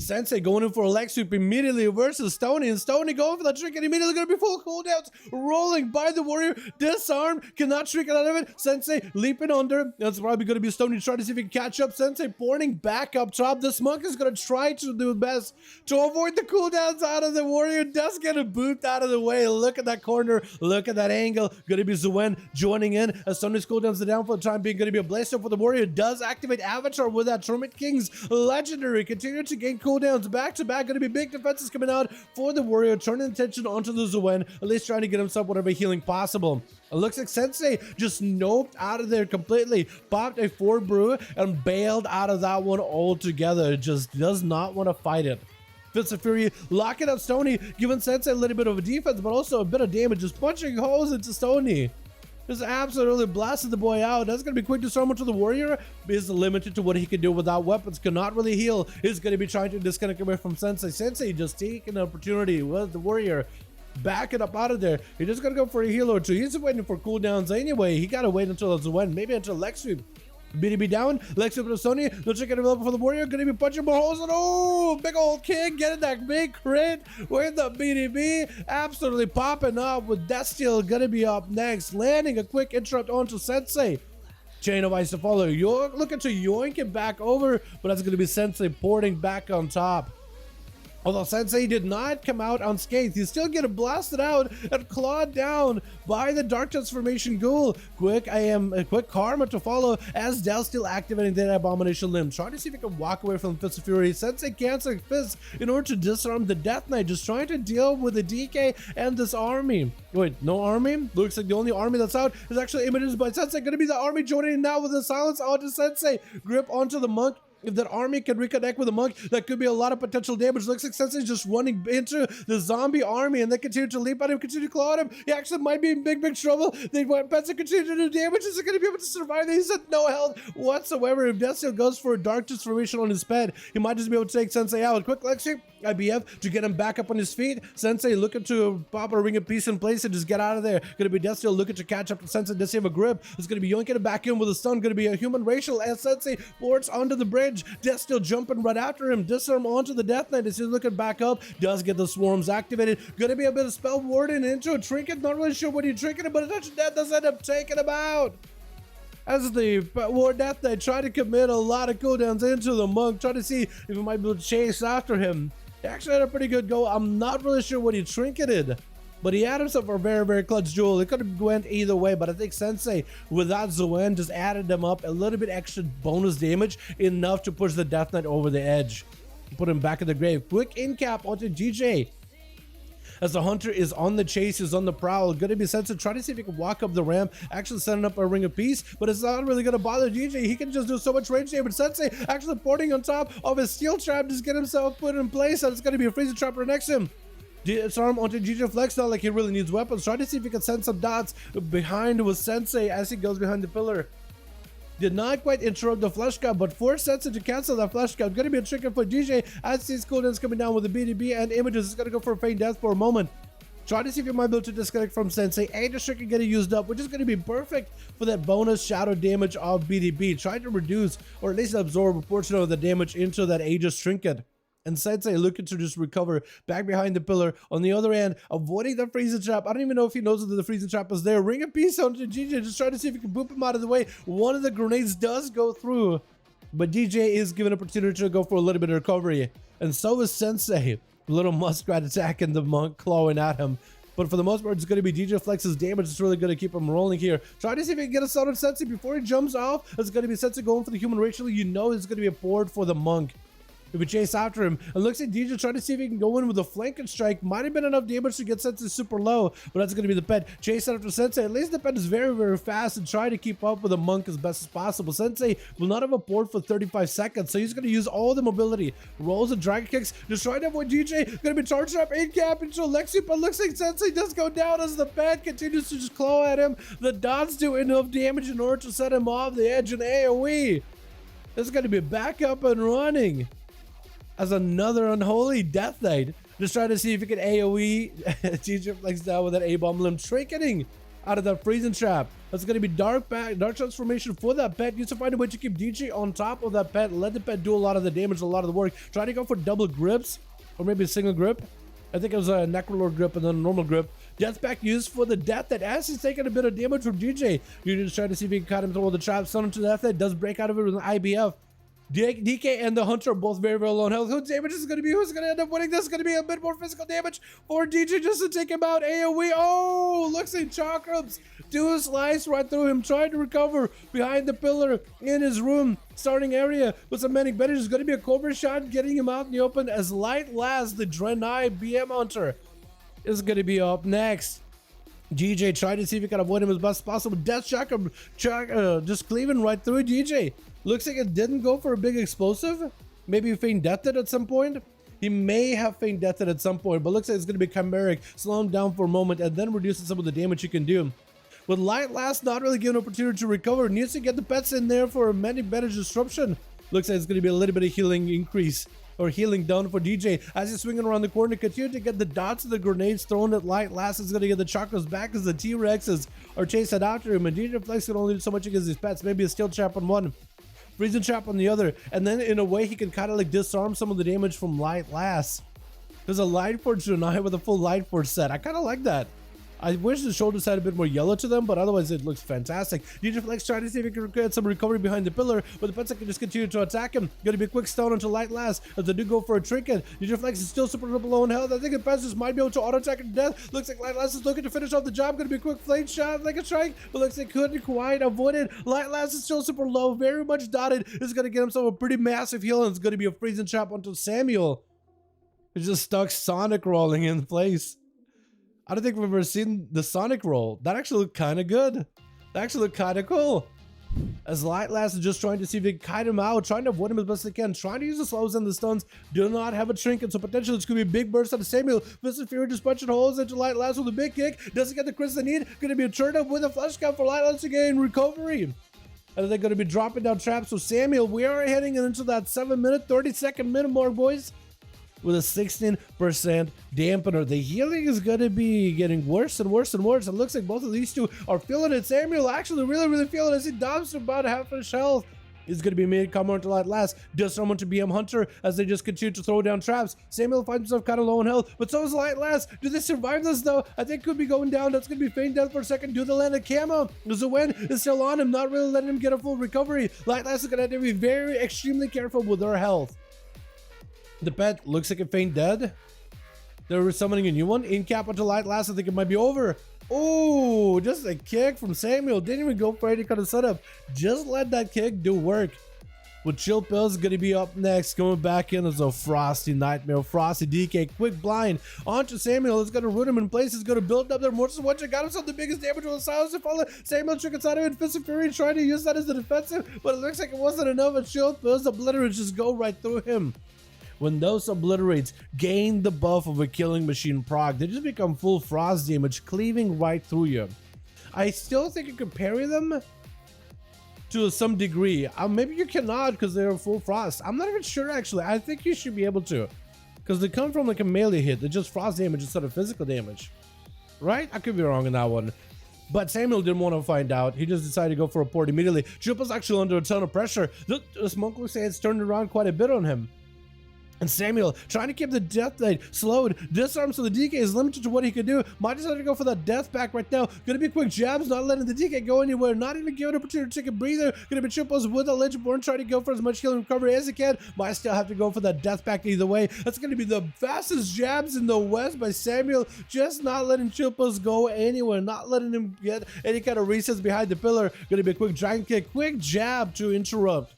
Sensei going in for a leg sweep immediately versus Stony, and Stony going for the trick and immediately going to be full cooldowns, rolling by the warrior, disarmed, cannot trick out of it. Sensei leaping under. That's probably going to be Stony trying to see if he can catch up. Sensei pointing back up top. This monk is going to try to do his best to avoid the cooldowns out of the warrior. Does get a boot out of the way. Look at that corner. Look at that angle. Going to be Zuen joining in as Stony's cooldowns are down for the time being. Going to be a blaster for the warrior. Does activate Avatar with that Tournament King's legendary. Continue to gain cooldowns back to back. Going to be big defenses coming out for the warrior. Turning attention onto the Zuen. At least trying to get himself whatever healing possible. It looks like Sensei just noped out of there completely. Popped a 4 brew and bailed out of that one altogether. Just does not want to fight it. Fits of Fury locking up Stony, giving Sensei a little bit of a defense, but also a bit of damage. Just punching holes into Stony. Just absolutely blasted the boy out. That's going to be quick disarm to the warrior. Is limited to what he can do without weapons. Cannot really heal. Is going to be trying to disconnect away from Sensei. Sensei just taking an opportunity with the warrior. Back it up out of there. He's just going to go for a heal or two. He's waiting for cooldowns anyway. He got to wait until it's win. Maybe until Lex Sweep. BDB down, Lex up to Sony, no chicken available for the warrior, gonna be punching more holes, and oh, big old king getting that big crit with the BDB, absolutely popping up with Death Steel gonna be up next, landing a quick interrupt onto Sensei. Chain of Ice to follow, you're looking to yoink it back over, but that's gonna be Sensei porting back on top. Although Sensei did not come out unscathed, he's still getting blasted out and clawed down by the Dark Transformation Ghoul. Quick karma to follow as Del still activating that Abomination Limb. Trying to see if he can walk away from Fist of Fury. Sensei cancels Fist in order to disarm the Death Knight, just trying to deal with the DK and this army. Wait, no army? Looks like the only army that's out is actually Emotes by Sensei. Gonna be the army joining now with the silence onto Sensei. Grip onto the monk. If that army can reconnect with a monk, that could be a lot of potential damage. Looks like Sensei's just running into the zombie army, and they continue to leap at him, continue to claw at him. He actually might be in big trouble. They want Pets to continue to do damage. Is he going to be able to survive? He's at no health whatsoever. If Death Steel goes for a Dark Transformation on his pet, he might just be able to take Sensei out. Quick Lexi, IBF to get him back up on his feet. Sensei looking to pop a Ring of Peace in place and just get out of there. Going to be Death Steel looking to catch up to Sensei. Does he have a grip? It's going to be yoinking him back in with a stun. Going to be a human racial as Sensei boards onto the bridge. Death Steel jumping right after him. Disarm onto the Death Knight as he's looking back up. Does get the swarms activated. Going to be a bit of spell warden into a trinket. Not really sure what he's trinketing, but a touch of death does end up taking him out. As the War Death Knight tried to commit a lot of cooldowns into the monk, trying to see if he might be able to chase after him. He actually had a pretty good go. I'm not really sure what he trinketed, but he had himself a very clutch duel. It could have went either way, but I think Sensei, without Zuen, just added them up a little bit extra bonus damage, enough to push the Death Knight over the edge. Put him back in the grave. Quick in cap onto GJ. As the Hunter is on the chase, is on the prowl. Going to be Sensei trying to see if he can walk up the ramp, actually setting up a Ring of Peace, but it's not really going to bother DJ. He can just do so much range damage. Sensei actually porting on top of his steel trap, just get himself put in place, and it's going to be a freezer trapper next to him. Disarm onto GJ Flex, not like he really needs weapons. Trying to see if he can send some dots behind with Sensei as he goes behind the pillar. Did not quite interrupt the flash cut, but forced Sensei to cancel that flash cut. Gonna be a trigger for DJ as these cooldowns coming down with the BDB and Images. Is gonna go for a feign death for a moment. Try to see if you might be able to disconnect from Sensei. Aegis Trinket getting used up, which is going to be perfect for that bonus shadow damage of BDB. Try to reduce, or at least absorb a portion of the damage into that Aegis Trinket. And Sensei looking to just recover back behind the pillar. On the other hand, avoiding the freezing trap. I don't even know if he knows that the freezing trap is there. Ring of Peace onto DJ. Just trying to see if he can boop him out of the way. One of the grenades does go through, but DJ is given an opportunity to go for a little bit of recovery. And so is Sensei. Little muskrat attacking the monk, clawing at him. But for the most part, it's going to be DJ Flex's damage. It's really going to keep him rolling here. Try to see if he can get a stun on Sensei before he jumps off. It's going to be Sensei going for the human racial. You know it's going to be a board for the monk. If we chase after him, and looks at DJ trying to see if he can go in with a flanking strike. Might have been enough damage to get Sensei super low, but that's going to be the pet. Chase after Sensei. At least the pet is very fast and try to keep up with the monk as best as possible. Sensei will not have a board for 35 seconds, so he's going to use all the mobility. Rolls and dragon kicks, just trying to avoid DJ. Going to be charged up in cap into Alexi, but looks like Sensei does go down as the pet continues to just claw at him. The dots do enough damage in order to set him off the edge in AoE. This is going to be back up and running. As another unholy Death Knight. Just trying to see if he can AoE DJ Flex down with that A-bomb limb. Trinketing out of that freezing trap. That's going to be dark transformation for that pet. Needs to find a way to keep DJ on top of that pet. Let the pet do a lot of the damage, a lot of the work. Try to go for double grips, or maybe a single grip. I think it was a Necrolord grip and then a normal grip. Death pack used for the death that as he's taking a bit of damage from DJ. You're just trying to see if you can cut him through the trap. Stun him to death. That does break out of it with an IBF. DK and the Hunter are both very, very low on health. Whose damage is going to be? Who's going to end up winning? This is going to be a bit more physical damage for DJ just to take him out. AoE. Oh, looks like Chakrams do a slice right through him, trying to recover behind the pillar in his room. Starting area with some manic bandage. Is going to be a Cobra shot, getting him out in the open as Light Last, the Draenei BM Hunter, is going to be up next. DJ trying to see if he can avoid him as best as possible. Death Chakram just cleaving right through DJ. Looks like it didn't go for a big explosive. Maybe he feigned deathed it at some point. He may have feigned deathed it at some point, but looks like it's going to be chimeric. Slow him down for a moment and then reducing some of the damage you can do. With Light Last not really given an opportunity to recover, needs to get the pets in there for a manic bandage disruption. Looks like it's going to be a little bit of healing increase, or healing down for DJ as he's swinging around the corner. Continue to get the dots of the grenades thrown at Light Last. Is going to get the chakras back as the T-Rexes are chasing after him, and DJ Flex can only do so much against these pets. Maybe a steel trap on one, freezing trap on the other, and then in a way he can kind of like disarm some of the damage from Light Last. There's a Light Forge tonight with a full Light Forge set. I kind of like that. I wish the shoulders had a bit more yellow to them, but otherwise it looks fantastic. DJ Flex trying to see if he can get some recovery behind the pillar, but the pets can just continue to attack him. Gonna be a quick stun until Light Last as they do go for a trinket. DJ Flex is still super low in health. I think the pets just might be able to auto attack him to death. Looks like Light Last is looking to finish off the job. Gonna be a quick flame shot like a strike, but looks like couldn't quite avoid it. Light Last is still super low, very much dotted. Is gonna get himself a pretty massive heal, and it's gonna be a freezing trap onto Samuel. He's just stuck Sonic rolling in place. I don't think we've ever seen the Sonic roll. That actually looked kind of good. That actually looked kind of cool. As Light Last is just trying to see if they can kite him out, trying to avoid him as best they can, trying to use the slows and the stuns. Do not have a trinket, so potentially it's going to be a big burst out of Samuel. Fist of Fury just punching holes into Light Last with a big kick. Doesn't get the crits they need. Going to be a turn up with a flash count for Light Last to gain recovery. And they're going to be dropping down traps. So Samuel, we are heading into that 7-minute, 30-second minute mark, boys, with a 16% dampener. The healing is going to be getting worse and worse and worse. It looks like both of these two are feeling it. Samuel actually really feeling it as he dumps to about half his health. He's going to be made come on to Light Last. Does someone to BM Hunter as they just continue to throw down traps. Samuel finds himself kind of low in health, but so is Light Last. Do they survive this though? I think could be going down. That's going to be feigned death for a second. Do they land a camo? Zuwen is still on him, not really letting him get a full recovery. Light Last is going to have to be very extremely careful with their health. The pet looks like a faint dead. They're summoning a new one. In cap until Light Last. I think it might be over. Oh, just a kick from Samuel. Didn't even go for any kind of setup. Just let that kick do work. With Chill Pills going to be up next. Going back in as a Frosty Nightmare. Frosty DK. Quick blind. Onto Samuel. It's going to root him in place. It's going to build up their Mortis Watcher. Got himself the biggest damage with the silence to follow. Samuel trick inside of it. Fist of Fury trying to use that as the defensive. But it looks like it wasn't enough. And Chill Pills obliterates just go right through him. When those obliterates gain the buff of a killing machine proc, they just become full frost damage, cleaving right through you. I still think you could parry them to some degree. Maybe you cannot because they're full frost. I'm not even sure actually. I think you should be able to, because they come from like a melee hit. They're just frost damage instead of physical damage, right? I could be wrong on that one. But Samuel didn't want to find out. He just decided to go for a port immediately. Triple's actually under a ton of pressure. This monk looks like it's turned around quite a bit on him. And Samuel trying to keep the death knight slowed. Disarm, so the DK is limited to what he can do. Might decide to go for that death pack right now. Gonna be quick jabs, not letting the DK go anywhere. Not even giving an opportunity to take a breather. Gonna be triples with a Legendborn, trying to go for as much healing recovery as he can. Might still have to go for that death pack either way. That's gonna be the fastest jabs in the West by Samuel. Just not letting Chilpos go anywhere. Not letting him get any kind of resets behind the pillar. Gonna be a quick giant kick. Quick jab to interrupt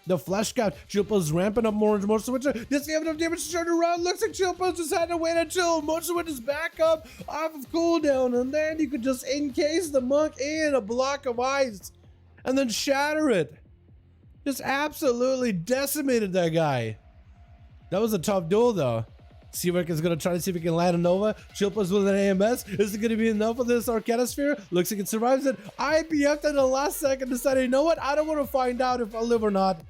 the flesh count. Chilpo's ramping up more and more. So this gave enough damage to turn around. Looks like Chilpo just had to wait until Mochawin is back up off of cooldown, and then you could just encase the monk in a block of ice and then shatter it. Just absolutely decimated that guy. That was a tough duel though. Seawork is going to try to see if he can land a Nova. Chilpo's with an AMS. Is it going to be enough of this Arcanosphere? Looks like it survives it. IPF'd in the last second, decided, you know what? I don't want to find out if I live or not.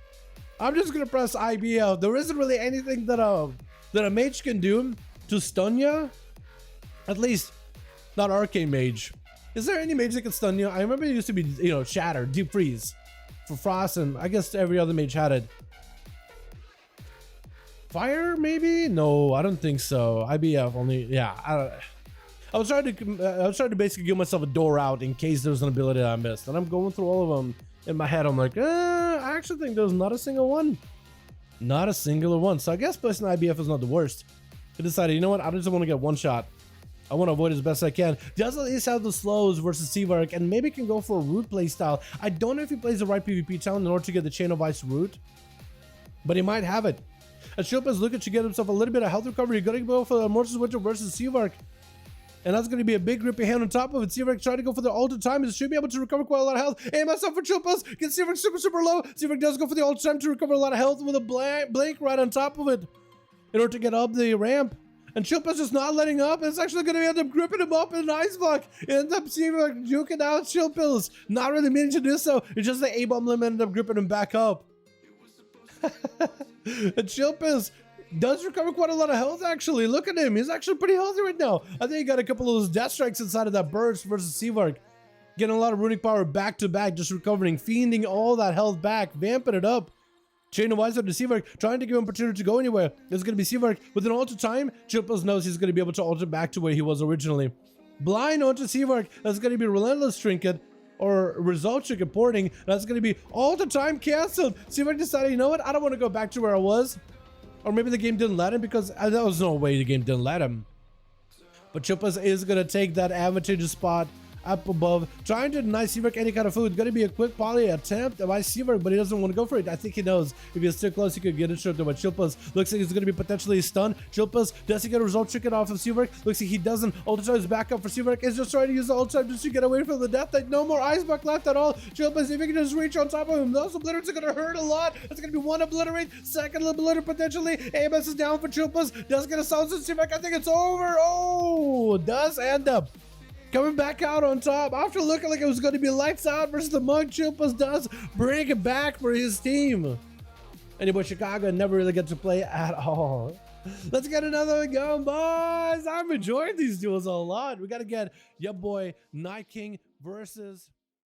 I'm just going to press IBL. There isn't really anything that a mage can do to stun you. At least, not Arcane Mage. Is there any mage that can stun you? I remember it used to be, you know, Shatter, Deep Freeze for Frost, and I guess every other mage had it. Fire, maybe? No, I don't think so. IBF only, yeah. I was trying to basically give myself a door out in case there's an ability that I missed, and I'm going through all of them in my head. I'm like, I actually think there's not a single one. Not a singular one. So I guess placing IBF is not the worst. I decided, you know what? I just want to get one shot. I want to avoid as best I can. Does at least have the slows versus Seavark, and maybe can go for a root play style. I don't know if he plays the right PvP challenge in order to get the Chain of Ice root, but he might have it. As Shilpa's looking to get himself a little bit of health recovery, you're going to go for the Mortis Winter versus Seavark. And that's going to be a big grippy hand on top of it. Seavark trying to go for the ult time. It should be able to recover quite a lot of health. AMS up for Chilpas. Gets Seavark super low. Seavark does go for the ult time to recover a lot of health with a blink right on top of it in order to get up the ramp. And Chilpa's just not letting up. It's actually going to end up gripping him up in an ice block. It ends up Seavark juking out Chilpas. Not really meaning to do so. It's just the A-bomb limb ended up gripping him back up. And Chilpas does recover quite a lot of health, actually. Look at him. He's actually pretty healthy right now. I think he got a couple of those death strikes inside of that burst versus Seavark. Getting a lot of runic power back to back, just recovering, fiending all that health back, vamping it up. Chain of Ice up to Seavark, trying to give him opportunity to go anywhere. It's going to be Seavark with an alter time. Chilpas knows he's going to be able to alter back to where he was originally. Blind onto Seavark. That's going to be Relentless Trinket. Or result trinket porting. That's going to be alter time canceled. Seavark decided, you know what? I don't want to go back to where I was. Or maybe the game didn't let him, because there was no way the game didn't let him. But Chilpas is going to take that advantageous spot up above, trying to deny Seavark any kind of food. Going to be a quick poly attempt by Seavark, but he doesn't want to go for it. I think he knows if he's still close, he could get interrupted. But Chilpas looks like he's going to be potentially stunned. Chilpas, does he get a result trinket off of Seavark? Looks like he doesn't. Ultra is back up for Seavark. Is just trying to use the ultra just to get away from the death knight. No more ice buck left at all. Chilpas, if he can just reach on top of him, those obliterates are going to hurt a lot. It's going to be one obliterate, second obliterate potentially. AMS is down for Chilpas. Does get a silence on Seavark. I think it's over. Oh, does end up coming back out on top after looking like it was going to be lights out versus the monk. Chilpas does bring it back for his team. Anyway, Chicago never really get to play at all. Let's get another one going, boys. I'm enjoying these duels a lot. We got to get your boy Night King versus